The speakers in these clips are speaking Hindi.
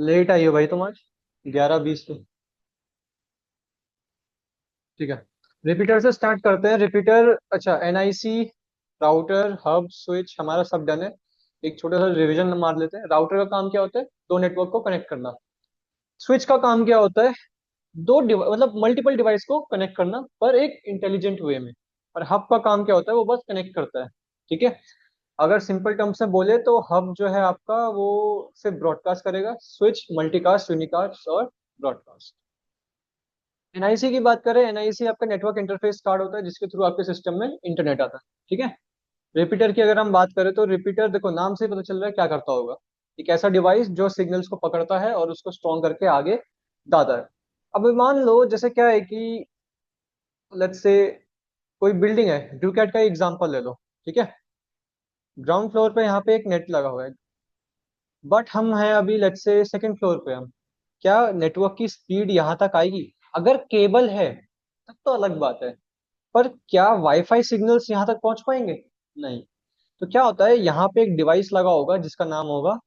लेट आई हो भाई तुम आज 11:20 पे। ठीक है। रिपीटर से स्टार्ट करते हैं। रिपीटर, अच्छा, एनआईसी, राउटर, हब, स्विच, हमारा सब डन है। एक छोटा सा रिवीजन मार लेते हैं। राउटर का काम क्या होता है? दो नेटवर्क को कनेक्ट करना। स्विच का काम क्या होता है? मतलब मल्टीपल डिवाइस को कनेक्ट करना, पर एक इंटेलिजेंट वे में। और हब का काम क्या होता है? वो बस कनेक्ट करता है। ठीक है। अगर सिंपल टर्म्स में बोले तो हब जो है आपका, वो सिर्फ ब्रॉडकास्ट करेगा। स्विच मल्टीकास्ट, यूनिकास्ट और ब्रॉडकास्ट। एनआईसी की बात करें, एनआईसी आपका नेटवर्क इंटरफेस कार्ड होता है जिसके थ्रू आपके सिस्टम में इंटरनेट आता है। ठीक है। रिपीटर की अगर हम बात करें तो रिपीटर, देखो नाम से ही पता चल रहा है क्या करता होगा। एक ऐसा डिवाइस जो सिग्नल्स को पकड़ता है और उसको स्ट्रॉन्ग करके आगे दाता है। अब मान लो जैसे क्या है कि लेट्स से कोई बिल्डिंग है, ड्यूकैट का एग्जांपल ले लो। ठीक है। ग्राउंड फ्लोर पे यहाँ पे एक नेट लगा हुआ है, बट हम हैं अभी लेट्स से सेकंड फ्लोर पे। हम क्या नेटवर्क की स्पीड यहाँ तक आएगी? अगर केबल है तब तो अलग बात है, पर क्या वाईफाई सिग्नल्स यहाँ तक पहुंच पाएंगे? नहीं। तो क्या होता है, यहाँ पे एक डिवाइस लगा होगा जिसका नाम होगा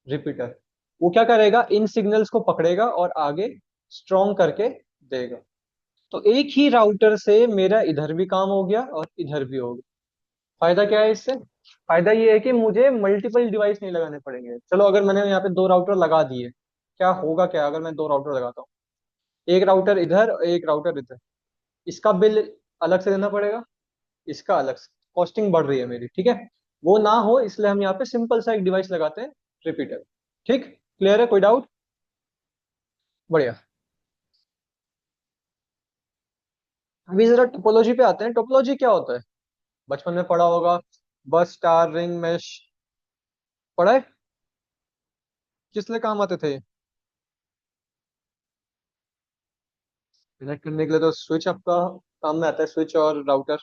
रिपीटर। वो क्या करेगा? इन सिग्नल्स को पकड़ेगा और आगे स्ट्रॉन्ग करके देगा। तो एक ही राउटर से मेरा इधर भी काम हो गया और इधर भी हो गया। फायदा क्या है इससे? फायदा ये है कि मुझे मल्टीपल डिवाइस नहीं लगाने पड़ेंगे। चलो अगर मैंने यहाँ पे दो राउटर लगा दिए, क्या होगा? क्या अगर मैं दो राउटर लगाता हूँ, एक राउटर इधर एक राउटर इधर, इसका बिल अलग से देना पड़ेगा, इसका अलग से। कॉस्टिंग बढ़ रही है मेरी। ठीक है। वो ना हो इसलिए हम यहाँ पे सिंपल सा एक डिवाइस लगाते हैं, रिपीटर। ठीक। क्लियर है? कोई डाउट? बढ़िया। अभी जरा टोपोलॉजी पे आते हैं। टोपोलॉजी क्या होता है? बचपन में पढ़ा होगा। बस, स्टार, रिंग, मैश। पढ़ा है? किस लिए काम आते थे? कनेक्ट करने के लिए तो स्विच आपका काम में आता है, स्विच और राउटर।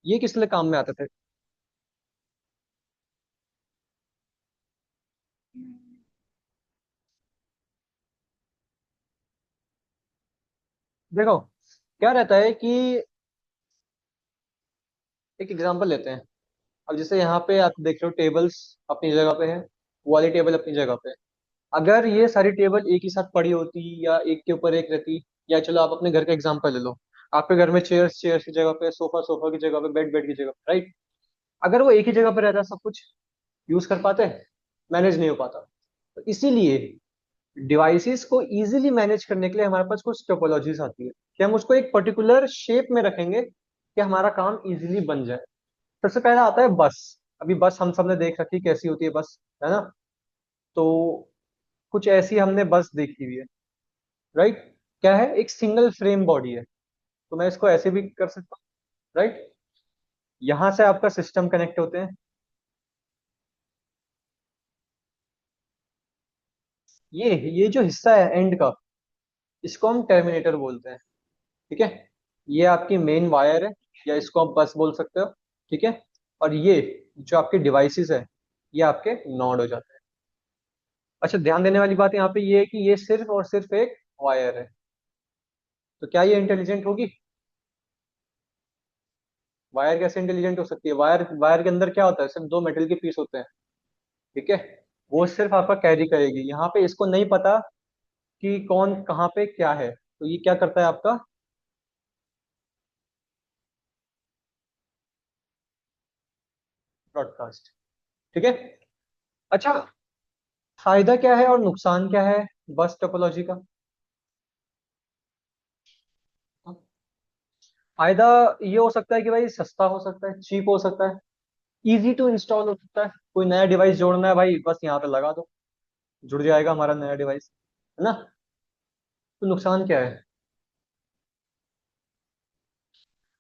ये किस लिए काम में आते थे? देखो क्या रहता है कि एक एग्जांपल लेते हैं। अब जैसे यहाँ पे आप देख रहे हो, टेबल्स अपनी जगह पे है, वो वाली टेबल अपनी जगह पे है। अगर ये सारी टेबल एक ही साथ पड़ी होती या एक के ऊपर एक रहती, या चलो आप अपने घर का एग्जांपल ले लो। आपके घर में चेयर्स चेयर्स की जगह पे, सोफा सोफा की जगह पे, बेड बेड की जगह पे, राइट? अगर वो एक ही जगह पे रहता, सब कुछ यूज कर पाते? मैनेज नहीं हो पाता। तो इसीलिए डिवाइसेस को इजीली मैनेज करने के लिए हमारे पास कुछ टोपोलॉजीज आती है कि हम उसको एक पर्टिकुलर शेप में रखेंगे कि हमारा काम इजीली बन जाए। सबसे पहला आता है बस। अभी बस हम सब ने देख रखी कैसी होती है बस, है ना? तो कुछ ऐसी हमने बस देखी हुई है, राइट? क्या है? एक सिंगल फ्रेम बॉडी है। तो मैं इसको ऐसे भी कर सकता हूँ, राइट? यहां से आपका सिस्टम कनेक्ट होते हैं। ये जो हिस्सा है एंड का, इसको हम टर्मिनेटर बोलते हैं। ठीक है। ये आपकी मेन वायर है, या इसको आप बस बोल सकते हो। ठीक है। और ये जो आपके डिवाइसेस है, ये आपके नोड हो जाते हैं। अच्छा, ध्यान देने वाली बात यहाँ पे ये है कि ये सिर्फ और सिर्फ एक वायर है। तो क्या ये इंटेलिजेंट होगी? वायर कैसे इंटेलिजेंट हो सकती है? वायर वायर के अंदर क्या होता है? सिर्फ दो मेटल के पीस होते हैं। ठीक है। वो सिर्फ आपका कैरी करेगी। यहाँ पे इसको नहीं पता कि कौन कहाँ पे क्या है, तो ये क्या करता है आपका? ब्रॉडकास्ट। ठीक है। अच्छा, फायदा क्या है और नुकसान क्या है बस टोपोलॉजी का? फायदा ये हो सकता है कि भाई सस्ता हो सकता है, चीप हो सकता है, इजी टू इंस्टॉल हो सकता है। कोई नया डिवाइस जोड़ना है भाई, बस यहाँ पे लगा दो, जुड़ जाएगा हमारा नया डिवाइस, है ना? तो नुकसान क्या है?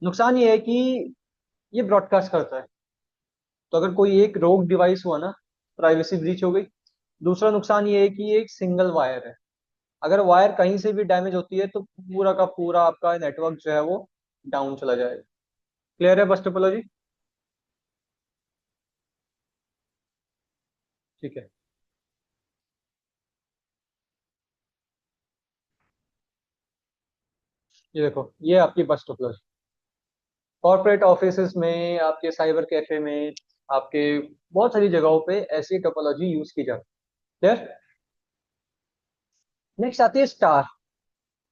नुकसान ये है कि ये ब्रॉडकास्ट करता है। तो अगर कोई एक रोग डिवाइस हुआ ना, प्राइवेसी ब्रीच हो गई। दूसरा नुकसान ये है कि ये एक सिंगल वायर है। अगर वायर कहीं से भी डैमेज होती है तो पूरा का पूरा आपका नेटवर्क जो है वो डाउन चला जाएगा। क्लियर है बस टोपोलॉजी? ठीक है। ये देखो, ये आपकी बस टोपोलॉजी। कॉर्पोरेट ऑफिसेज में, आपके साइबर कैफे में, आपके बहुत सारी जगहों पे ऐसी टोपोलॉजी यूज की जाती है। क्लियर? नेक्स्ट आती है स्टार।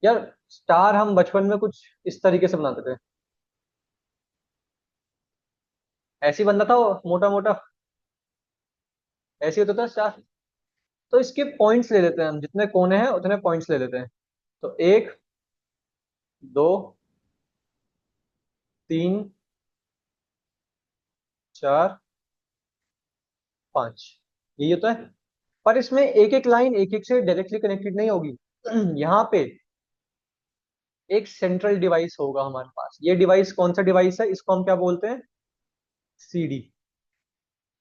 यार स्टार हम बचपन में कुछ इस तरीके से बनाते थे। ऐसे ही बनता था वो, मोटा मोटा। ऐसे ही होता था स्टार। तो इसके पॉइंट्स ले लेते हैं हम, जितने कोने हैं उतने पॉइंट्स ले लेते हैं। तो एक, दो, तीन, चार, पांच, यही होता है। पर इसमें एक एक लाइन एक एक से डायरेक्टली कनेक्टेड नहीं होगी। यहाँ पे एक सेंट्रल डिवाइस होगा हमारे पास। ये डिवाइस कौन सा डिवाइस है, इसको हम क्या बोलते हैं? सीडी,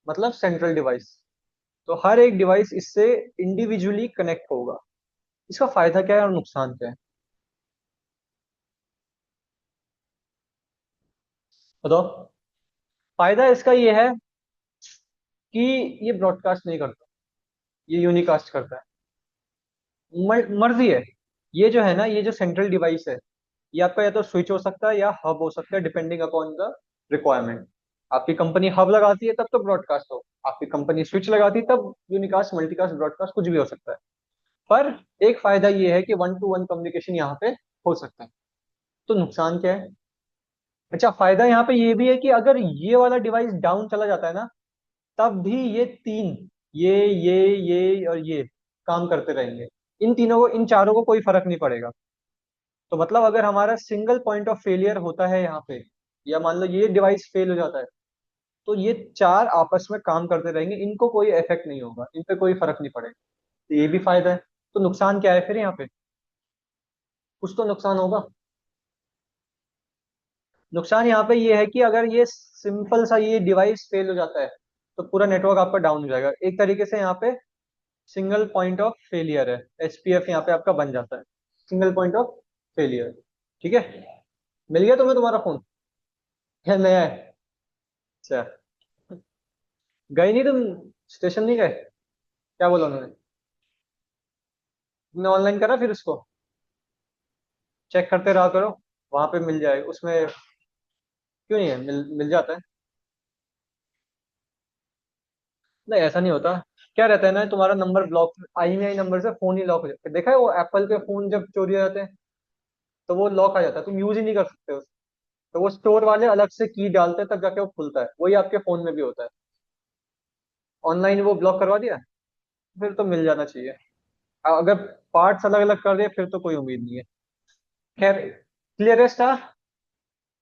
मतलब सेंट्रल डिवाइस। तो हर एक डिवाइस इससे इंडिविजुअली कनेक्ट होगा। इसका फायदा क्या है और नुकसान क्या है, बताओ। फायदा इसका ये है कि ये ब्रॉडकास्ट नहीं करता, ये यूनिकास्ट करता है। मर्जी है। ये जो है ना, ये जो सेंट्रल डिवाइस है, ये आपका या तो स्विच हो सकता है या हब हो सकता है, डिपेंडिंग अपॉन द रिक्वायरमेंट। आपकी कंपनी हब लगाती है तब तो ब्रॉडकास्ट हो, आपकी कंपनी स्विच लगाती है तब यूनिकास्ट, मल्टीकास्ट, ब्रॉडकास्ट कुछ भी हो सकता है। पर एक फायदा ये है कि वन टू वन कम्युनिकेशन यहाँ पे हो सकता है। तो नुकसान क्या है? अच्छा, फायदा यहाँ पे ये भी है कि अगर ये वाला डिवाइस डाउन चला जाता है ना, तब भी ये तीन, ये और ये काम करते रहेंगे। इन तीनों को, इन चारों को कोई फर्क नहीं पड़ेगा। तो मतलब अगर हमारा सिंगल पॉइंट ऑफ फेलियर होता है यहाँ पे, या मान लो ये डिवाइस फेल हो जाता है, तो ये चार आपस में काम करते रहेंगे, इनको कोई इफेक्ट नहीं होगा, इन पे कोई फर्क नहीं पड़ेगा। तो ये भी फायदा है। तो नुकसान क्या है फिर यहाँ पे? कुछ तो नुकसान होगा। नुकसान यहाँ पे ये है कि अगर ये सिंपल सा ये डिवाइस फेल हो जाता है, तो पूरा नेटवर्क आपका डाउन हो जाएगा। एक तरीके से यहाँ पे सिंगल पॉइंट ऑफ फेलियर है, एसपीएफ यहाँ पे आपका बन जाता है, सिंगल पॉइंट ऑफ फेलियर। ठीक है। मिल गया तुम्हें तुम्हारा फोन, या नया है? अच्छा, गए नहीं तुम, स्टेशन नहीं गए? क्या बोला उन्होंने? तुमने ऑनलाइन करा फिर उसको? चेक करते रहा करो, वहां पे मिल जाएगा उसमें। क्यों नहीं है, मिल मिल जाता है। नहीं ऐसा नहीं होता। क्या रहता है ना, तुम्हारा नंबर ब्लॉक, IMEI नंबर से फोन ही लॉक हो जाता है। देखा है वो एप्पल के फोन जब चोरी हो जाते हैं, तो वो लॉक आ जाता है, तुम यूज ही नहीं कर सकते उस। तो वो स्टोर वाले अलग से की डालते हैं, तब जाके वो खुलता है। वही आपके फोन में भी होता है। ऑनलाइन वो ब्लॉक करवा दिया, फिर तो मिल जाना चाहिए। अगर पार्ट्स अलग अलग कर दिए फिर तो कोई उम्मीद नहीं है। खैर, क्लियरेस्ट था।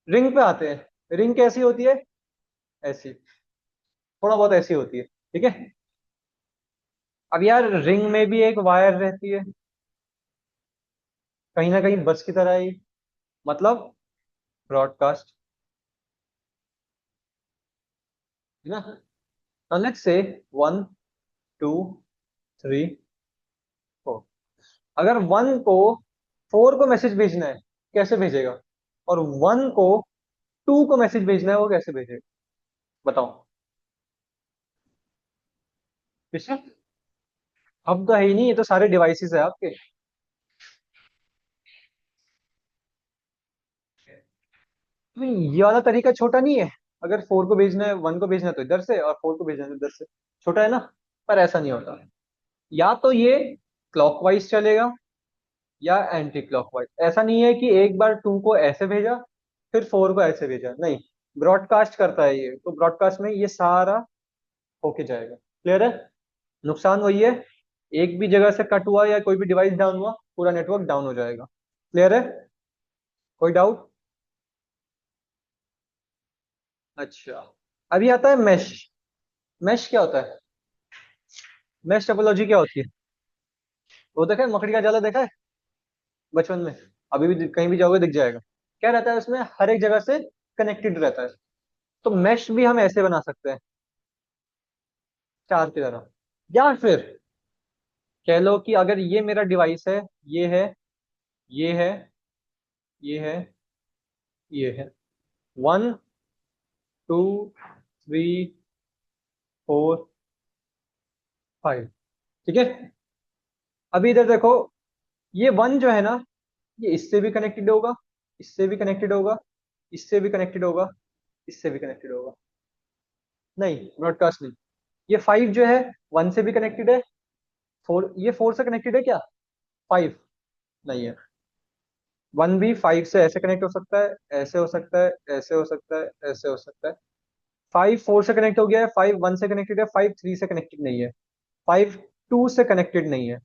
रिंग पे आते हैं। रिंग कैसी होती है? ऐसी, थोड़ा बहुत ऐसी होती है, ठीक है। अब यार रिंग में भी एक वायर रहती है, कहीं ना कहीं बस की तरह ही, मतलब ब्रॉडकास्ट, है ना। Let's say 1 2 3 4। अगर 1 को 4 को मैसेज भेजना है, कैसे भेजेगा? और 1 को 2 को मैसेज भेजना है, वो कैसे भेजेगा? बताओ। किससे? अब तो है ही नहीं, ये तो सारे डिवाइसेस है आपके। तो ये वाला तरीका छोटा नहीं है? अगर 4 को भेजना है, 1 को भेजना है तो इधर से, और 4 को भेजना है तो इधर से। छोटा है ना। पर ऐसा नहीं होता। या तो ये क्लॉकवाइज चलेगा, या एंटी क्लॉकवाइज। ऐसा नहीं है कि एक बार 2 को ऐसे भेजा, फिर 4 को ऐसे भेजा, नहीं। ब्रॉडकास्ट करता है ये, तो ब्रॉडकास्ट में ये सारा होके जाएगा। क्लियर है? नुकसान वही है, एक भी जगह से कट हुआ या कोई भी डिवाइस डाउन हुआ, पूरा नेटवर्क डाउन हो जाएगा। क्लियर है? कोई डाउट? अच्छा, अभी आता है मैश। मैश क्या होता है? मैश टोपोलॉजी क्या होती है? वो देखा है, मकड़ी का जाला देखा है बचपन में? अभी भी कहीं भी जाओगे दिख जाएगा। क्या रहता है उसमें? हर एक जगह से कनेक्टेड रहता है। तो मैश भी हम ऐसे बना सकते हैं, चार की तरह। या फिर कह लो कि अगर ये मेरा डिवाइस है, ये है, ये है, ये है, ये है, 1 2 3 4 5, ठीक है। अभी इधर देखो, ये 1 जो है ना, ये इससे भी कनेक्टेड होगा, इससे भी कनेक्टेड होगा, इससे भी कनेक्टेड होगा, इससे भी कनेक्टेड होगा। नहीं, ब्रॉडकास्ट नहीं। ये 5 जो है, 1 से भी कनेक्टेड है। 4, ये 4 से कनेक्टेड है क्या? फाइव नहीं है। वन भी फाइव से ऐसे कनेक्ट हो सकता है, ऐसे हो सकता है, ऐसे हो सकता है, ऐसे हो सकता है। फाइव फोर से कनेक्ट हो गया है, फाइव वन से कनेक्टेड है, फाइव थ्री से कनेक्टेड नहीं है, फाइव टू से कनेक्टेड नहीं है।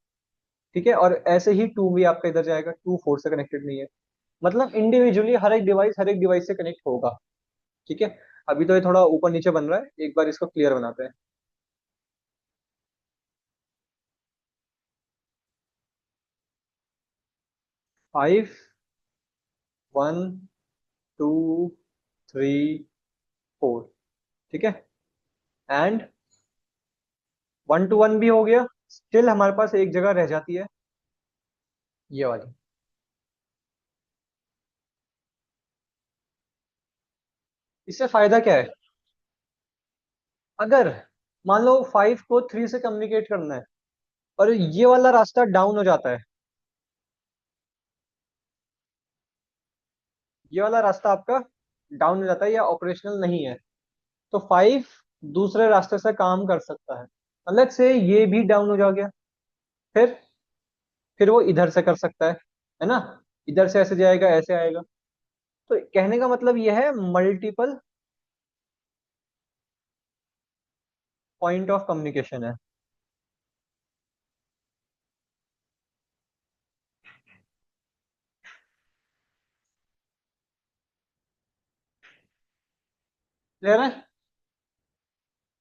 ठीक है, और ऐसे ही टू भी आपका इधर जाएगा, टू फोर से कनेक्टेड नहीं है। मतलब इंडिविजुअली हर एक डिवाइस से कनेक्ट होगा। ठीक है। अभी तो ये थोड़ा ऊपर नीचे बन रहा है, एक बार इसको क्लियर बनाते हैं। Five, one, two, three, four. ठीक है। एंड वन टू वन भी हो गया। स्टिल हमारे पास एक जगह रह जाती है, ये वाली। इससे फायदा क्या है? अगर मान लो फाइव को थ्री से कम्युनिकेट करना है और ये वाला रास्ता डाउन हो जाता है, ये वाला रास्ता आपका डाउन हो जाता है या ऑपरेशनल नहीं है, तो फाइव दूसरे रास्ते से काम कर सकता है। अलग से ये भी डाउन हो जा गया, फिर फिर वो इधर से कर सकता है ना। इधर से ऐसे जाएगा, ऐसे आएगा। तो कहने का मतलब ये है, मल्टीपल पॉइंट ऑफ कम्युनिकेशन है। क्लियर है?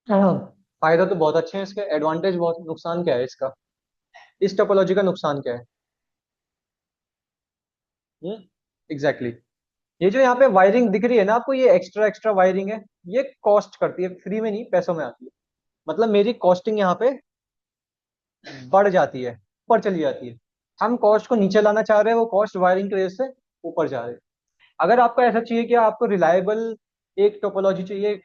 हाँ। फायदा तो बहुत अच्छे हैं इसके, एडवांटेज बहुत, नुकसान क्या है इसका? इस टोपोलॉजी का नुकसान क्या है? हम्म, एग्जैक्टली exactly। ये जो यहाँ पे वायरिंग दिख रही है ना आपको, ये एक्स्ट्रा एक्स्ट्रा वायरिंग है। ये कॉस्ट करती है, फ्री में नहीं, पैसों में आती है। मतलब मेरी कॉस्टिंग यहाँ पे बढ़ जाती है, ऊपर चली जाती है। हम कॉस्ट को नीचे लाना चाह रहे हैं, वो कॉस्ट वायरिंग की वजह से ऊपर जा रहे हैं। अगर आपको ऐसा चाहिए कि आपको रिलायबल एक टोपोलॉजी चाहिए, एक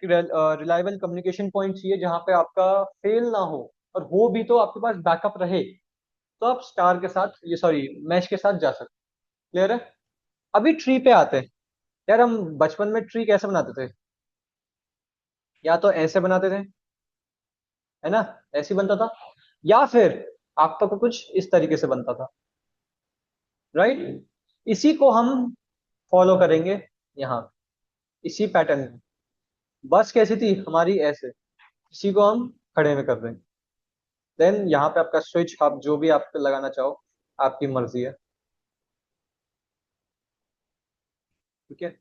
रिलायबल कम्युनिकेशन पॉइंट चाहिए जहाँ पे आपका फेल ना हो, और हो भी तो आपके पास बैकअप रहे, तो आप स्टार के साथ, ये सॉरी, मैश के साथ जा सकते। क्लियर है? अभी ट्री पे आते हैं। यार हम बचपन में ट्री कैसे बनाते थे? या तो ऐसे बनाते थे, है ना, ऐसे ही बनता था, या फिर आपका को कुछ इस तरीके से बनता था। राइट। इसी को हम फॉलो करेंगे यहाँ, इसी पैटर्न में। बस कैसी थी हमारी, ऐसे। इसी को हम खड़े में कर रहे हैं। देन यहाँ पे आपका स्विच, आप जो भी आप लगाना चाहो, आपकी मर्जी है। ठीक है।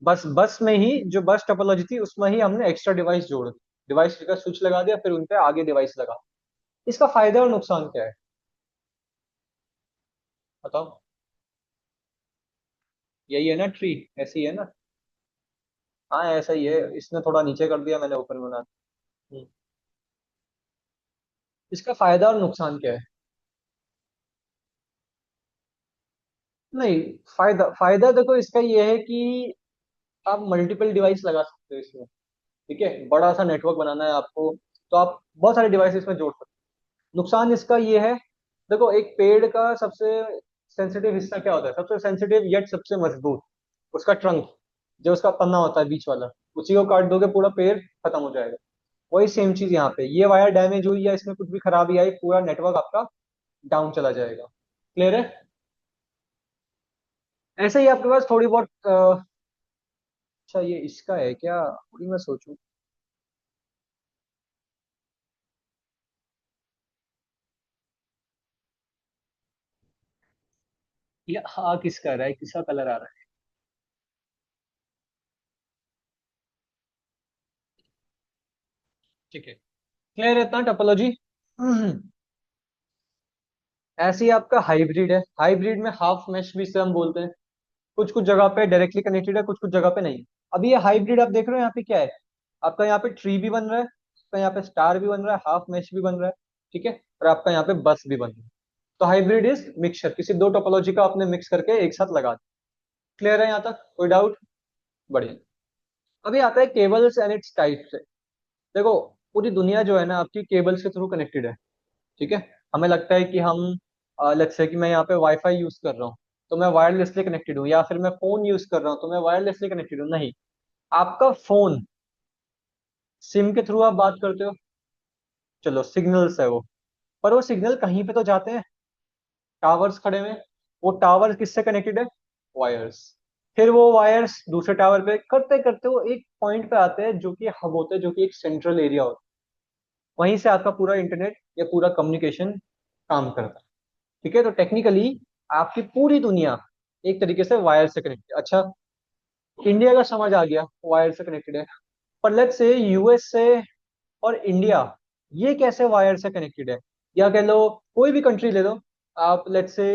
बस बस में ही, जो बस टोपोलॉजी थी उसमें ही हमने एक्स्ट्रा डिवाइस जोड़ दी। डिवाइस का स्विच लगा दिया, फिर उनपे आगे डिवाइस लगा। इसका फायदा और नुकसान क्या है, बताओ? यही है ना ट्री, ऐसी ही है ना? हाँ ऐसा ही है, इसने थोड़ा नीचे कर दिया, मैंने ऊपर में बना दिया। इसका फायदा और नुकसान क्या है? नहीं, फायदा फायदा देखो इसका ये है कि आप मल्टीपल डिवाइस लगा सकते हो इसमें। ठीक है, बड़ा सा नेटवर्क बनाना है आपको, तो आप बहुत सारे डिवाइस इसमें जोड़ सकते हो। नुकसान इसका ये है, देखो एक पेड़ का सबसे सेंसिटिव हिस्सा क्या होता है, सबसे सेंसिटिव यट सबसे मजबूत, उसका ट्रंक, जो उसका पन्ना होता है बीच वाला। उसी को काट दोगे, पूरा पेड़ खत्म हो जाएगा। वही सेम चीज यहाँ पे, ये वायर डैमेज हुई या इसमें कुछ भी खराबी आई, पूरा नेटवर्क आपका डाउन चला जाएगा। क्लियर है? ऐसे ही आपके पास थोड़ी बहुत अच्छा ये इसका है क्या, थोड़ी मैं सोचूं। ये हाँ किसका रहा है, किसका कलर आ रहा है? ठीक है। क्लियर है इतना टोपोलॉजी? ऐसे ही आपका हाइब्रिड है, हाइब्रिड में हाफ मैश भी इसे हम बोलते हैं। कुछ कुछ जगह पे डायरेक्टली कनेक्टेड है, कुछ कुछ जगह पे नहीं। अभी ये हाइब्रिड आप देख रहे हो, यहाँ पे क्या है, आपका यहाँ पे ट्री भी बन रहा है, आपका यहाँ पे स्टार भी बन रहा है, हाफ मैश भी बन रहा है। ठीक है, और आपका यहाँ पे बस भी बन रहा है। तो हाइब्रिड इज मिक्सचर, किसी दो टोपोलॉजी का आपने मिक्स करके एक साथ लगा दिया। क्लियर है यहाँ तक, कोई डाउट? बढ़िया। अभी आता है केबल्स एंड इट्स टाइप्स। देखो, पूरी दुनिया जो है ना आपकी केबल्स के थ्रू कनेक्टेड है। ठीक है। हमें लगता है कि हम, लेट्स से कि मैं यहाँ पे वाईफाई यूज कर रहा हूँ, तो मैं वायरलेसली कनेक्टेड हूँ, या फिर मैं फोन यूज कर रहा हूँ तो मैं वायरलेसली कनेक्टेड हूँ। नहीं, आपका फोन सिम के थ्रू आप बात करते हो, चलो सिग्नल्स है वो। पर वो सिग्नल कहीं पे तो जाते हैं, टावर्स खड़े हुए हैं। वो टावर किससे कनेक्टेड है? वायर्स। फिर वो वायर्स दूसरे टावर पे करते करते वो एक पॉइंट पे आते हैं जो कि हब होता है, जो कि एक सेंट्रल एरिया होता है। वहीं से आपका पूरा इंटरनेट या पूरा कम्युनिकेशन काम करता है। ठीक है, तो टेक्निकली आपकी पूरी दुनिया एक तरीके से वायर से कनेक्टेड। अच्छा, इंडिया का समझ आ गया वायर से कनेक्टेड है। पर लेट्स से यूएस से और इंडिया, ये कैसे वायर से कनेक्टेड है? या कह लो कोई भी कंट्री ले लो, आप लेट्स से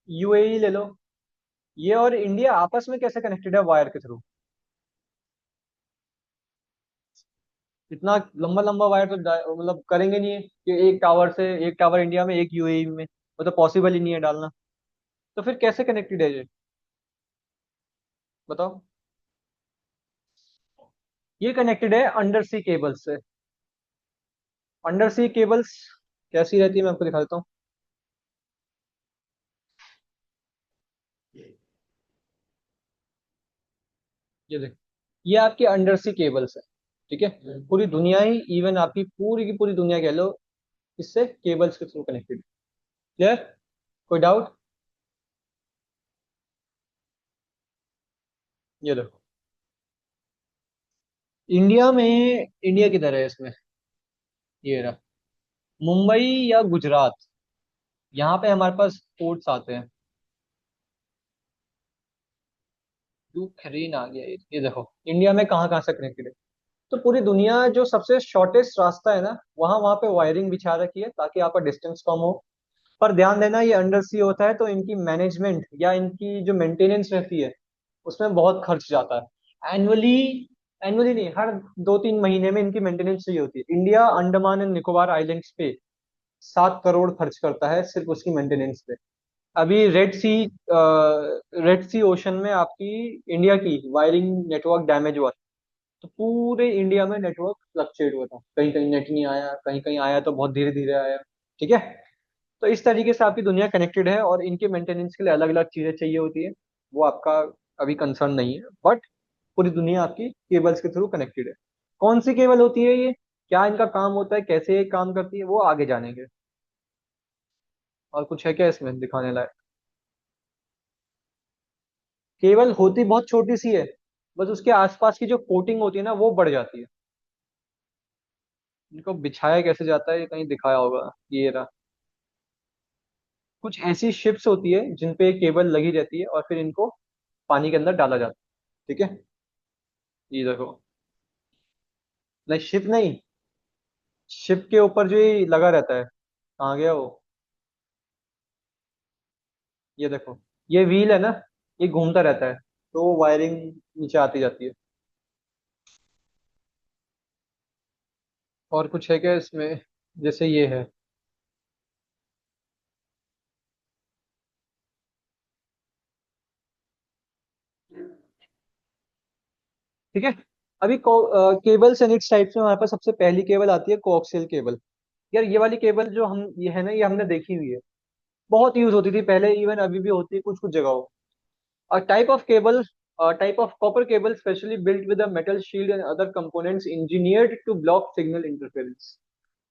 यूएई ले लो, ये और इंडिया आपस में कैसे कनेक्टेड है वायर के थ्रू? इतना लंबा लंबा वायर तो मतलब करेंगे नहीं है कि एक टावर से, एक टावर इंडिया में एक यूएई में, वो तो पॉसिबल ही नहीं है डालना। तो फिर कैसे कनेक्टेड है ये? बताओ। ये कनेक्टेड है अंडर सी केबल्स से। अंडर सी केबल्स कैसी रहती है मैं आपको दिखा देता हूँ। ये देखो, ये आपके अंडर सी केबल्स है। ठीक है, पूरी दुनिया ही, इवन आपकी पूरी की पूरी दुनिया कह लो, इससे केबल्स के थ्रू कनेक्टेड। क्लियर? कोई डाउट? ये देखो, इंडिया में, इंडिया किधर है इसमें? ये रहा, मुंबई या गुजरात, यहाँ पे हमारे पास पोर्ट्स आते हैं। यूक्रेन आ गया ये देखो, इंडिया में कहाँ कहाँ से कनेक्टेड है। तो पूरी दुनिया जो सबसे शॉर्टेस्ट रास्ता है ना, वहां वहां पे वायरिंग बिछा रखी है ताकि आपका डिस्टेंस कम हो। पर ध्यान देना, ये अंडर सी होता है तो इनकी मैनेजमेंट या इनकी जो मेंटेनेंस रहती है उसमें बहुत खर्च जाता है एनुअली। एनुअली नहीं, हर 2-3 महीने में इनकी मेंटेनेंस चाहिए होती है। India Andaman and Nicobar islands पे 7 करोड़ खर्च करता है सिर्फ उसकी मेंटेनेंस पे। अभी रेड सी ओशन में आपकी इंडिया की वायरिंग नेटवर्क डैमेज हुआ, तो पूरे इंडिया में नेटवर्क फ्लक्चुएट हुआ था, कहीं कहीं नेट नहीं आया, कहीं कहीं आया तो बहुत धीरे धीरे आया। ठीक है, तो इस तरीके से आपकी दुनिया कनेक्टेड है और इनके मेंटेनेंस के लिए अलग अलग चीजें चाहिए होती है। वो आपका अभी कंसर्न नहीं है, बट पूरी दुनिया आपकी केबल्स के थ्रू कनेक्टेड है। कौन सी केबल होती है ये, क्या इनका काम होता है, कैसे ये काम करती है, वो आगे जानेंगे। और कुछ है क्या इसमें दिखाने लायक? केबल होती बहुत छोटी सी है, बस उसके आसपास की जो कोटिंग होती है ना वो बढ़ जाती है। इनको बिछाया कैसे जाता है, ये कहीं दिखाया होगा, ये रहा। कुछ ऐसी शिप्स होती है जिन पे केबल लगी रहती है और फिर इनको पानी के अंदर डाला जाता है। ठीक है, ये देखो। नहीं, शिप नहीं, शिप के ऊपर जो ये लगा रहता है, कहाँ गया वो? ये देखो, ये व्हील है ना, ये घूमता रहता है, तो वायरिंग नीचे आती जाती है। और कुछ है क्या इसमें? जैसे ये है। ठीक है, अभी केबल्स एंड इट्स टाइप्स में हमारे पास सबसे पहली केबल आती है कोएक्सियल केबल। यार ये वाली केबल जो हम, ये है ना, ये हमने देखी हुई है, बहुत यूज होती थी पहले, इवन अभी भी होती है कुछ कुछ जगहों। A type of cable, a type of copper cable specially built with a metal shield and other components engineered to block signal interference।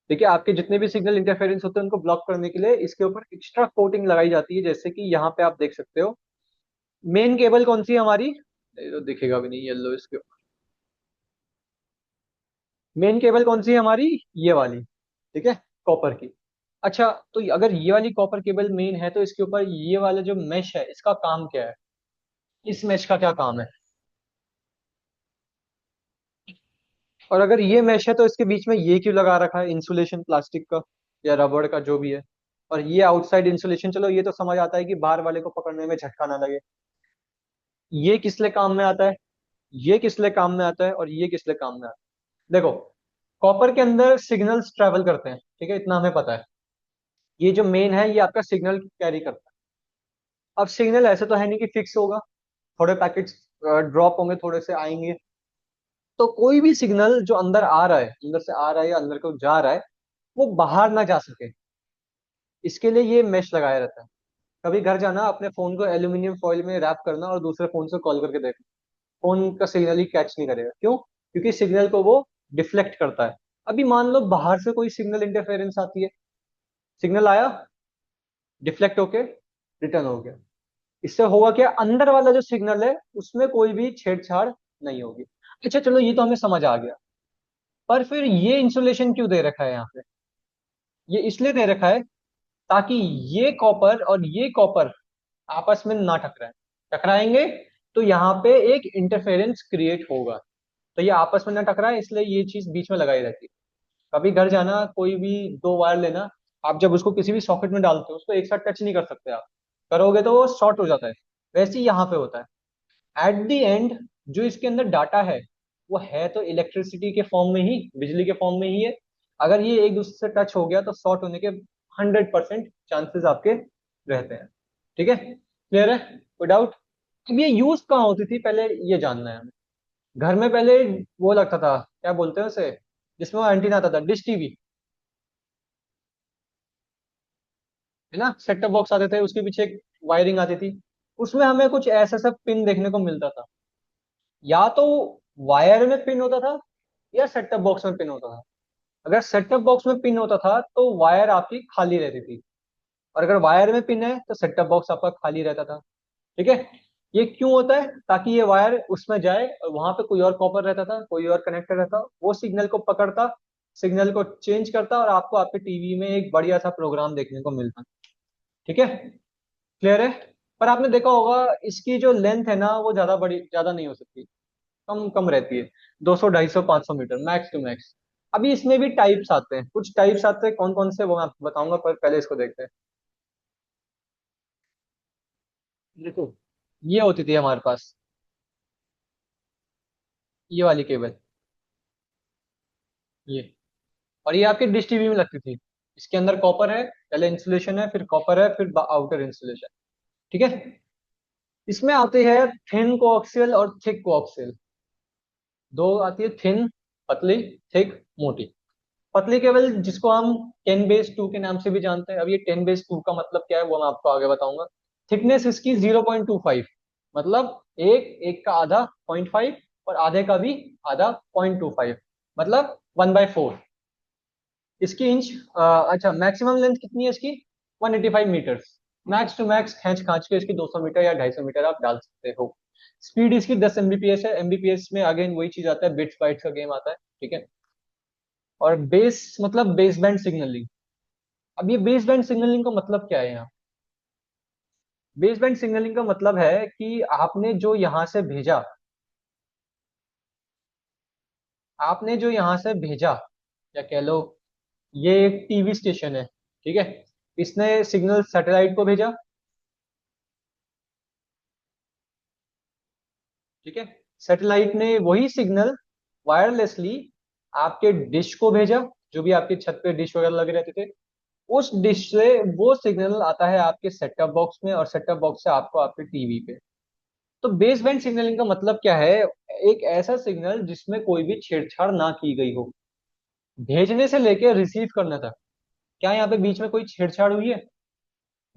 ठीक है, आपके जितने भी सिग्नल इंटरफेरेंस होते हैं उनको ब्लॉक करने के लिए इसके ऊपर एक्स्ट्रा कोटिंग लगाई जाती है, जैसे कि यहाँ पे आप देख सकते हो। मेन केबल कौन सी है हमारी? ये तो दिखेगा भी नहीं, येलो इसके ऊपर। मेन केबल कौन सी है हमारी? ये वाली। ठीक है, कॉपर की। अच्छा, तो अगर ये वाली कॉपर केबल मेन है तो इसके ऊपर ये वाला जो मेश है इसका काम क्या है? इस मेश का क्या काम है? और अगर ये मैश है तो इसके बीच में ये क्यों लगा रखा है, इंसुलेशन प्लास्टिक का या रबड़ का जो भी है? और ये आउटसाइड इंसुलेशन, चलो ये तो समझ आता है कि बाहर वाले को पकड़ने में झटका ना लगे। ये किस लिए काम में आता है? ये किस लिए काम में आता है और ये किस लिए काम में आता है? देखो, कॉपर के अंदर सिग्नल्स ट्रैवल करते हैं, ठीक है, इतना हमें पता है। ये जो मेन है ये आपका सिग्नल कैरी करता है। अब सिग्नल ऐसे तो है नहीं कि फिक्स होगा, थोड़े पैकेट्स ड्रॉप होंगे, थोड़े से आएंगे। तो कोई भी सिग्नल जो अंदर आ रहा है, अंदर से आ रहा है या अंदर को जा रहा है, वो बाहर ना जा सके, इसके लिए ये मेश लगाया रहता है। कभी घर जाना, अपने फोन को एल्यूमिनियम फॉइल में रैप करना और दूसरे फोन से कॉल करके देखना, फोन का सिग्नल ही कैच नहीं करेगा। क्यों? क्योंकि सिग्नल को वो डिफ्लेक्ट करता है। अभी मान लो बाहर से कोई सिग्नल इंटरफेरेंस आती है, सिग्नल आया, डिफ्लेक्ट होके रिटर्न हो गया। इससे होगा क्या, अंदर वाला जो सिग्नल है उसमें कोई भी छेड़छाड़ नहीं होगी। अच्छा चलो ये तो हमें समझ आ गया, पर फिर ये इंसुलेशन क्यों दे रखा है यहाँ पे? ये इसलिए दे रखा है ताकि ये कॉपर और ये कॉपर आपस में ना टकराए। टकराएंगे तो यहाँ पे एक इंटरफेरेंस क्रिएट होगा, तो ये आपस में ना टकराए इसलिए ये चीज बीच में लगाई रहती है। कभी घर जाना, कोई भी दो वायर लेना, आप जब उसको किसी भी सॉकेट में डालते हो उसको एक साथ टच नहीं कर सकते आप, करोगे तो वो शॉर्ट हो जाता है। वैसे ही यहाँ पे होता है। एट द एंड जो इसके अंदर डाटा है वो है तो इलेक्ट्रिसिटी के फॉर्म में ही, बिजली के फॉर्म में ही है। अगर ये एक दूसरे से टच हो गया तो शॉर्ट होने के 100% चांसेस आपके रहते हैं। ठीक है, क्लियर है, कोई डाउट? अब ये यूज कहाँ होती थी पहले, ये जानना है हमें। घर में पहले वो लगता था, क्या बोलते हैं उसे, जिसमें वो एंटीना आता था, डिश टीवी, है ना, सेट टॉप बॉक्स आते थे, उसके पीछे एक वायरिंग आती थी। उसमें हमें कुछ ऐसा सब पिन देखने को मिलता था, या तो वायर में पिन होता था या सेट टॉप बॉक्स में पिन होता था। अगर सेट टॉप बॉक्स में पिन होता था तो वायर आपकी खाली रहती थी, और अगर वायर में पिन है तो सेट टॉप बॉक्स आपका खाली रहता था। ठीक है, ये क्यों होता है? ताकि ये वायर उसमें जाए और वहां पे कोई और कॉपर रहता था, कोई और कनेक्टर रहता, वो सिग्नल को पकड़ता, सिग्नल को चेंज करता और आपको आपके टीवी में एक बढ़िया सा प्रोग्राम देखने को मिलता। ठीक है, क्लियर है? पर आपने देखा होगा इसकी जो लेंथ है ना वो ज्यादा बड़ी, ज्यादा नहीं हो सकती, कम कम रहती है। 200 250 500 मीटर मैक्स टू मैक्स। अभी इसमें भी टाइप्स आते हैं, कुछ टाइप्स आते हैं, कौन कौन से वो मैं आपको बताऊंगा, पर पहले इसको देखते हैं। देखो, ये होती थी हमारे पास, ये वाली केबल, ये, और ये आपके डिश टीवी में लगती थी। इसके अंदर कॉपर है, पहले इंसुलेशन है, फिर कॉपर है, फिर आउटर इंसुलेशन। ठीक है, इसमें आते हैं थिन कोएक्सियल और थिक कोएक्सियल। दो आती है, थिन पतली, थिक मोटी। पतली केबल जिसको हम 10 बेस 2 के नाम से भी जानते हैं। अब ये 10 बेस 2 का मतलब क्या है वो मैं आपको आगे बताऊंगा। थिकनेस इसकी 0.25, मतलब एक, एक का आधा 0.5, और आधे का भी आधा 0.25, मतलब 1/4 इसकी इंच। अच्छा, मैक्सिमम लेंथ कितनी है इसकी? 185 मीटर्स। मैक्स टू मैक्स खींच खांच के इसकी 200 मीटर या 250 मीटर आप डाल सकते हो। स्पीड इसकी 10 Mbps है। एमबीपीएस में अगेन वही चीज आता है, बिट्स बाइट्स का गेम आता है। ठीक है, और बेस मतलब बेस बैंड सिग्नलिंग। अब ये बेस बैंड सिग्नलिंग का मतलब क्या है यहाँ? बेस बैंड सिग्नलिंग का मतलब है कि आपने जो यहाँ से भेजा, आपने जो यहाँ से भेजा, या कह लो ये एक टीवी स्टेशन है, ठीक है, इसने सिग्नल सैटेलाइट को भेजा। ठीक है, सैटेलाइट ने वही सिग्नल वायरलेसली आपके डिश को भेजा, जो भी आपके छत पे डिश वगैरह लगे रहते थे, उस डिश से वो सिग्नल आता है आपके सेट टॉप बॉक्स में, और सेट टॉप बॉक्स से आपको आपके टीवी पे। तो बेस बैंड सिग्नलिंग का मतलब क्या है? एक ऐसा सिग्नल जिसमें कोई भी छेड़छाड़ ना की गई हो, भेजने से लेके रिसीव करने तक। क्या यहाँ पे बीच में कोई छेड़छाड़ हुई है?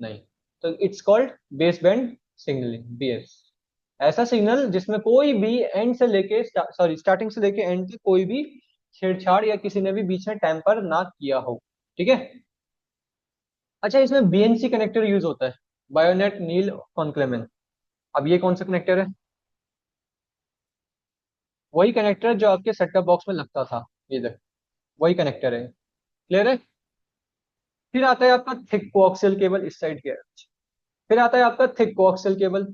नहीं। तो it's called base band signalling, BS. ऐसा सिग्नल जिसमें कोई भी एंड से लेके सॉरी स्टार्टिंग से लेके एंड तक कोई भी छेड़छाड़ या किसी ने भी बीच में टेम्पर ना किया हो। ठीक है, अच्छा इसमें बीएनसी कनेक्टर यूज होता है, बायोनेट नील कॉन्क्लेमेन। अब ये कौन सा कनेक्टर है? वही कनेक्टर जो आपके सेट टॉप बॉक्स में लगता था, ये देख, वही कनेक्टर है। क्लियर है? फिर आता है आपका थिक कोआक्सियल केबल, इस साइड के। फिर आता है आपका थिक कोआक्सियल केबल।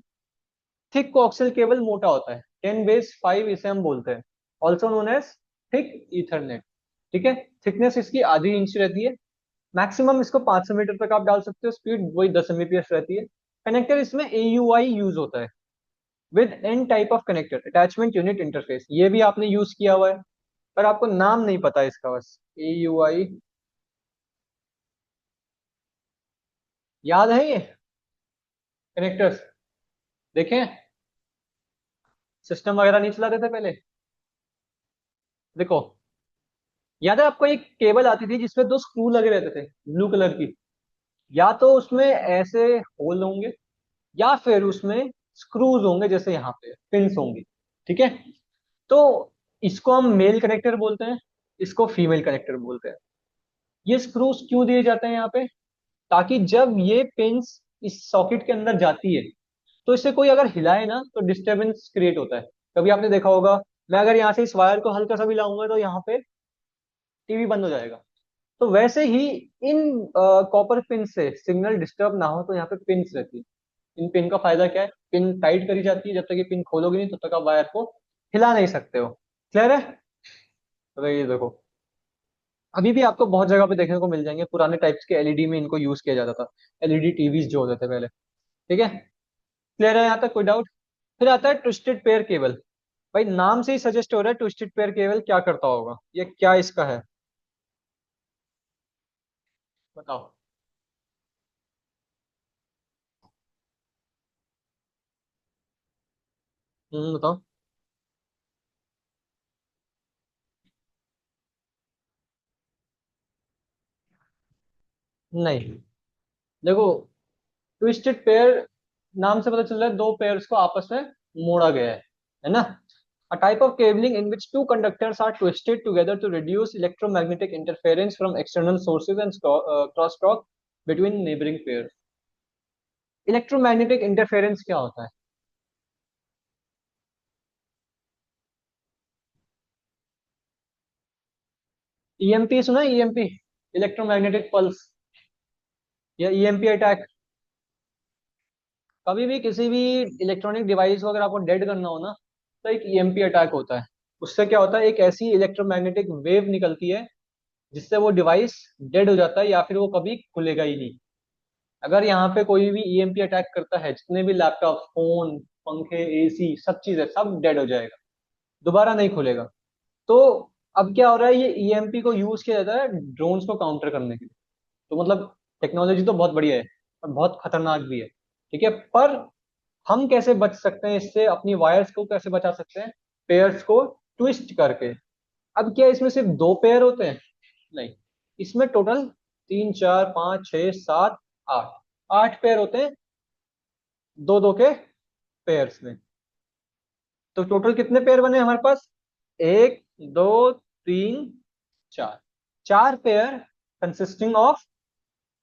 थिक कोआक्सियल केबल मोटा होता है, 10 बेस 5 इसे हम बोलते हैं, also known as thick Ethernet. ठीक है, थिकनेस इसकी आधी इंच रहती है। मैक्सिमम इसको 500 मीटर तक आप डाल सकते हो, स्पीड वही 10 Mbps रहती है। कनेक्टर इसमें AUI यूज होता है, with an type of connector attachment unit interface. ये भी आपने यूज किया हुआ है, पर आपको नाम नहीं पता इसका, बस AUI याद है ये कनेक्टर्स, देखें, सिस्टम वगैरह नहीं चलाते थे पहले। देखो, याद है आपको एक केबल आती थी जिसमें दो स्क्रू लगे रहते थे, ब्लू कलर की। या तो उसमें ऐसे होल होंगे, या फिर उसमें स्क्रूज होंगे, जैसे यहाँ पे पिंस होंगी। ठीक है, तो इसको हम मेल कनेक्टर बोलते हैं, इसको फीमेल कनेक्टर बोलते हैं। ये स्क्रूज क्यों दिए जाते हैं यहाँ पे? ताकि जब ये पिंस इस सॉकेट के अंदर जाती है, तो इससे कोई अगर हिलाए ना तो डिस्टरबेंस क्रिएट होता है। कभी आपने देखा होगा, मैं अगर यहाँ से इस वायर को हल्का सा भी लाऊंगा तो यहाँ पे टीवी बंद हो जाएगा। तो वैसे ही इन कॉपर पिन से सिग्नल डिस्टर्ब ना हो, तो यहाँ पे पिंस रहती है। इन पिन का फायदा क्या है? पिन टाइट करी जाती है, जब तक ये पिन खोलोगे नहीं तब तक आप वायर को हिला नहीं सकते हो। क्लियर है? तो ये देखो, अभी भी आपको बहुत जगह पे देखने को मिल जाएंगे, पुराने टाइप्स के एलईडी में इनको यूज किया जाता था। एलईडी टीवीज जो होते थे पहले। ठीक है? क्लियर है यहाँ तक? कोई डाउट? फिर आता है ट्विस्टेड पेयर केबल। भाई नाम से ही सजेस्ट हो रहा है ट्विस्टेड पेयर केबल क्या करता होगा, ये क्या इसका है? बताओ। बताओ। नहीं, देखो, ट्विस्टेड पेयर नाम से पता चल रहा है दो पेयर्स को आपस में मोड़ा गया है ना? A type of cabling in which two conductors are twisted together to reduce electromagnetic interference from external sources and crosstalk between neighboring pairs. Electromagnetic interference क्या होता है? ईएमपी सुना है? ईएमपी, इलेक्ट्रोमैग्नेटिक पल्स, या ईएमपी अटैक। कभी भी किसी भी इलेक्ट्रॉनिक डिवाइस को अगर आपको डेड करना हो ना, तो एक ईएमपी अटैक होता है। उससे क्या होता है, एक ऐसी इलेक्ट्रोमैग्नेटिक वेव निकलती है जिससे वो डिवाइस डेड हो जाता है, या फिर वो कभी खुलेगा ही नहीं। अगर यहाँ पे कोई भी ईएमपी अटैक करता है, जितने भी लैपटॉप, फोन, पंखे, एसी, सब चीजें, सब डेड हो जाएगा, दोबारा नहीं खुलेगा। तो अब क्या हो रहा है, ये ईएमपी को यूज किया जाता है ड्रोन्स को काउंटर करने के लिए। तो मतलब टेक्नोलॉजी तो बहुत बढ़िया है और बहुत खतरनाक भी है। ठीक है, पर हम कैसे बच सकते हैं इससे? अपनी वायर्स को कैसे बचा सकते हैं? पेयर्स को ट्विस्ट करके। अब क्या इसमें सिर्फ दो पेयर होते हैं? नहीं, इसमें टोटल 3 4 5 6 7 8, 8 पेयर होते हैं, दो दो के पेयर्स में। तो टोटल कितने पेयर बने हमारे पास? एक, दो, तीन, चार। 4 पेयर कंसिस्टिंग ऑफ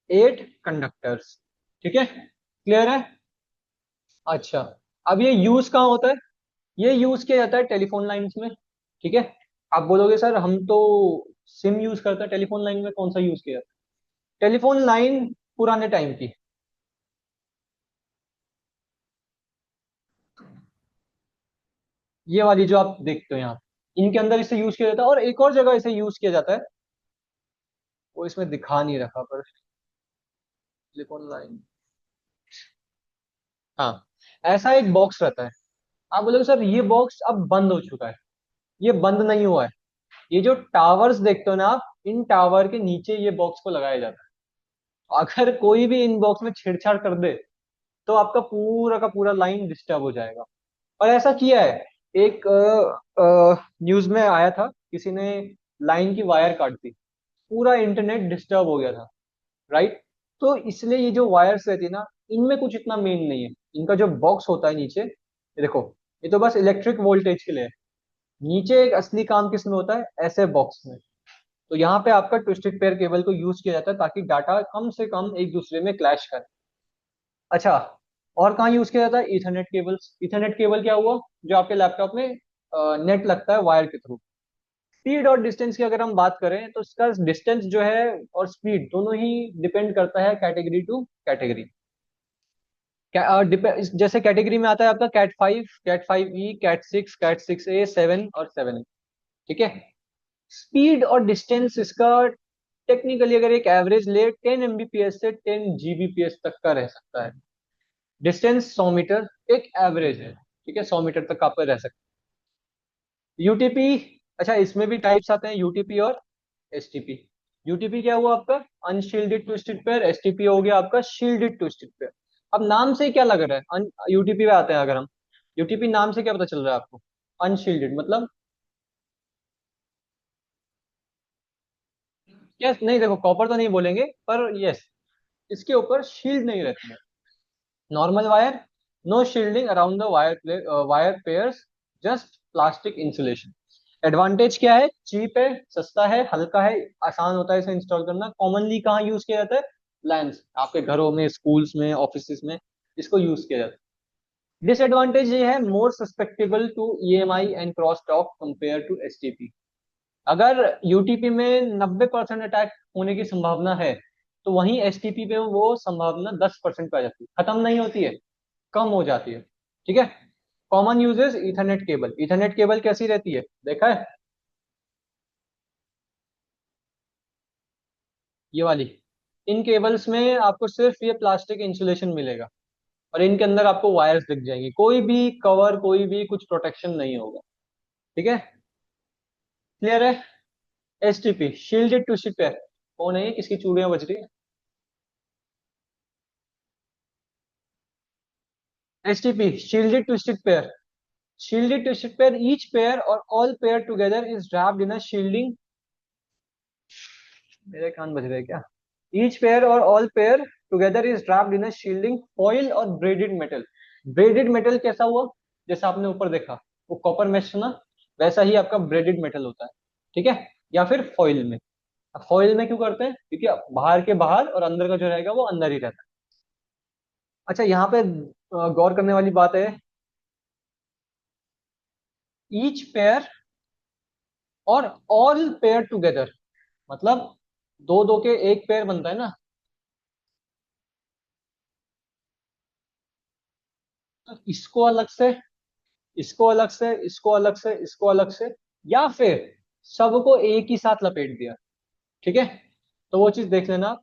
8 कंडक्टर्स। ठीक है? क्लियर है? अच्छा, अब ये यूज कहाँ होता है? ये यूज किया जाता है टेलीफोन लाइंस में। ठीक है? आप बोलोगे सर हम तो सिम यूज करते हैं, टेलीफोन लाइन में कौन सा यूज किया जाता है? टेलीफोन लाइन पुराने टाइम की, ये वाली जो आप देखते हो यहाँ, इनके अंदर इसे यूज किया जाता है, और एक और जगह इसे यूज किया जाता है, वो इसमें दिखा नहीं रखा पर। टेलीफोन लाइन, हाँ, ऐसा एक बॉक्स रहता है। आप बोलोगे सर ये बॉक्स अब बंद हो चुका है। ये बंद नहीं हुआ है। ये जो टावर्स देखते हो ना आप, इन टावर के नीचे ये बॉक्स को लगाया जाता है। अगर कोई भी इन बॉक्स में छेड़छाड़ कर दे, तो आपका पूरा का पूरा लाइन डिस्टर्ब हो जाएगा। और ऐसा किया है, एक न्यूज में आया था, किसी ने लाइन की वायर काट दी, पूरा इंटरनेट डिस्टर्ब हो गया था। राइट? तो इसलिए ये जो वायर्स रहती है ना, इनमें कुछ इतना मेन नहीं है। इनका जो बॉक्स होता है नीचे, ये देखो, ये तो बस इलेक्ट्रिक वोल्टेज के लिए है। नीचे एक असली काम किस में होता है? ऐसे बॉक्स में। तो यहाँ पे आपका ट्विस्टेड पेयर केबल को यूज किया जाता है ताकि डाटा कम से कम एक दूसरे में क्लैश करे। अच्छा, और कहाँ यूज किया जाता है? Ethernet cables. इथरनेट केबल क्या हुआ? जो आपके लैपटॉप में नेट लगता है वायर के थ्रू। स्पीड और डिस्टेंस की अगर हम बात करें, तो इसका डिस्टेंस जो है और स्पीड दोनों ही डिपेंड करता है कैटेगरी टू कैटेगरी। जैसे कैटेगरी में आता है आपका कैट 5, कैट 5 ई, कैट 6, कैट 6 ए, 7 और 7 ए। ठीक है? स्पीड और डिस्टेंस इसका टेक्निकली अगर एक एवरेज ले, 10 Mbps से 10 Gbps तक का रह सकता है। डिस्टेंस 100 मीटर एक एवरेज है। ठीक है? 100 मीटर तक आप रह सकते हैं। यूटीपी, अच्छा इसमें भी टाइप्स आते हैं, यूटीपी और एसटीपी। यूटीपी क्या हुआ आपका? Unshielded twisted pair. एसटीपी हो गया आपका शील्डेड ट्विस्टेड पेयर। अब नाम से ही क्या लग रहा है? यूटीपी पे आते हैं अगर हम, यूटीपी नाम से क्या पता चल रहा है आपको? अनशील्डेड मतलब? यस, नहीं देखो, कॉपर तो नहीं बोलेंगे, पर यस, इसके ऊपर शील्ड नहीं रहती है। Normal wire, no shielding around the wire pairs, just plastic insulation. Advantage क्या है? चीप है, सस्ता है, हल्का है, आसान होता है इसे इंस्टॉल करना। कॉमनली कहाँ यूज किया जाता है? लैंड्स, आपके घरों में, स्कूल्स में, ऑफिस में इसको यूज किया जाता है। डिसएडवांटेज ये है, more susceptible to EMI and cross talk compare to STP. अगर यूटीपी में 90% अटैक होने की संभावना है, तो वहीं एसटीपी पे वो संभावना 10% पे आ जाती है, खत्म नहीं होती है, कम हो जाती है। ठीक है। Common uses, Ethernet cable. Ethernet cable कैसी रहती है, देखा है? ये वाली। इन केबल्स में आपको सिर्फ ये प्लास्टिक इंसुलेशन मिलेगा, और इनके अंदर आपको वायर्स दिख जाएंगी, कोई भी कवर, कोई भी कुछ प्रोटेक्शन नहीं होगा। ठीक है। क्लियर है? एसटीपी, शील्डेड टू शिप है। कौन है ये, किसकी चूड़ियां बज रही है? STP, shielded twisted pair. Shielded twisted pair, each pair or all pair together is wrapped in a shielding. मेरे कान बज रहे हैं क्या? Each pair or all pair together is wrapped in a shielding foil और braided metal. Braided metal कैसा हुआ? जैसा आपने ऊपर देखा, वो कॉपर मेश ना, वैसा ही आपका ब्रेडेड मेटल होता है। ठीक है। या फिर फॉइल में। अब फॉइल में क्यों करते हैं? क्योंकि बाहर के बाहर और अंदर का जो रहेगा वो अंदर ही रहता है। अच्छा, यहाँ पे गौर करने वाली बात है, ईच पेयर और ऑल पेयर टुगेदर, मतलब दो दो के एक पेयर बनता है ना, तो इसको अलग से, इसको अलग से, इसको अलग से, इसको अलग से, या फिर सबको एक ही साथ लपेट दिया। ठीक है। तो वो चीज देख लेना आप।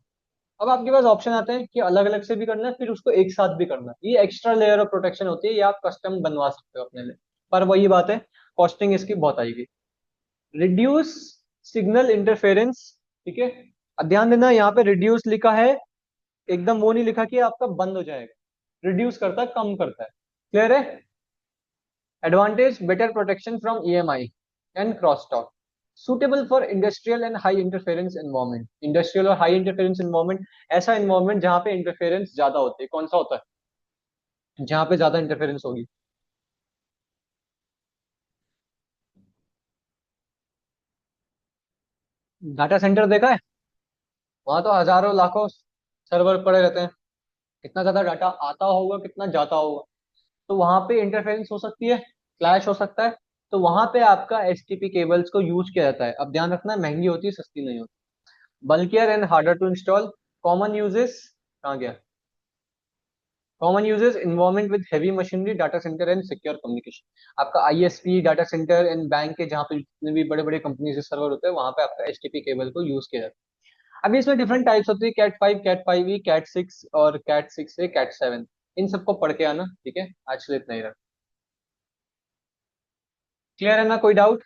अब आपके पास ऑप्शन आते हैं कि अलग अलग से भी करना है, फिर उसको एक साथ भी करना है। ये एक्स्ट्रा लेयर ऑफ प्रोटेक्शन होती है, ये आप कस्टम बनवा सकते हो अपने लिए। पर वही बात है, कॉस्टिंग इसकी बहुत आएगी। Reduce signal interference. ठीक है। अब ध्यान देना, यहाँ पे रिड्यूस लिखा है, एकदम वो नहीं लिखा कि आपका बंद हो जाएगा। रिड्यूस करता है, कम करता है। क्लियर है? Advantage, better protection from EMI and cross talk, suitable for industrial and high interference environment. Industrial और हाई इंटरफेरेंस एनवायरमेंट, ऐसा एनवायरमेंट जहां पे इंटरफेरेंस ज्यादा होती है, कौन सा होता है जहां पे ज्यादा इंटरफेरेंस होगी? डाटा सेंटर देखा है? वहां तो हजारों लाखों सर्वर पड़े रहते हैं, कितना ज्यादा डाटा आता होगा, कितना जाता होगा। तो वहां पे इंटरफेरेंस हो सकती है, क्लैश हो सकता है। तो वहां पे आपका एसटीपी केबल्स को यूज किया जाता है। अब ध्यान रखना, महंगी होती है, सस्ती नहीं होती। Bulkier and harder to install. Common uses, कहाँ गया? Common uses, involvement with heavy machinery, data centre and secure communication. आपका ISP, data centre and bank के जहाँ पे जितने भी बड़े बड़े कंपनी से सर्वर होते हैं, वहां पे आपका एचटीपी केबल को यूज किया जाता है। अभी इसमें डिफरेंट टाइप्स होती है, कैट 5, कैट 5E, कैट 6 और कैट 6A, कैट 7। इन सबको पढ़ के आना। ठीक है, आज के लिए इतना ही रहा। क्लियर है ना? कोई डाउट?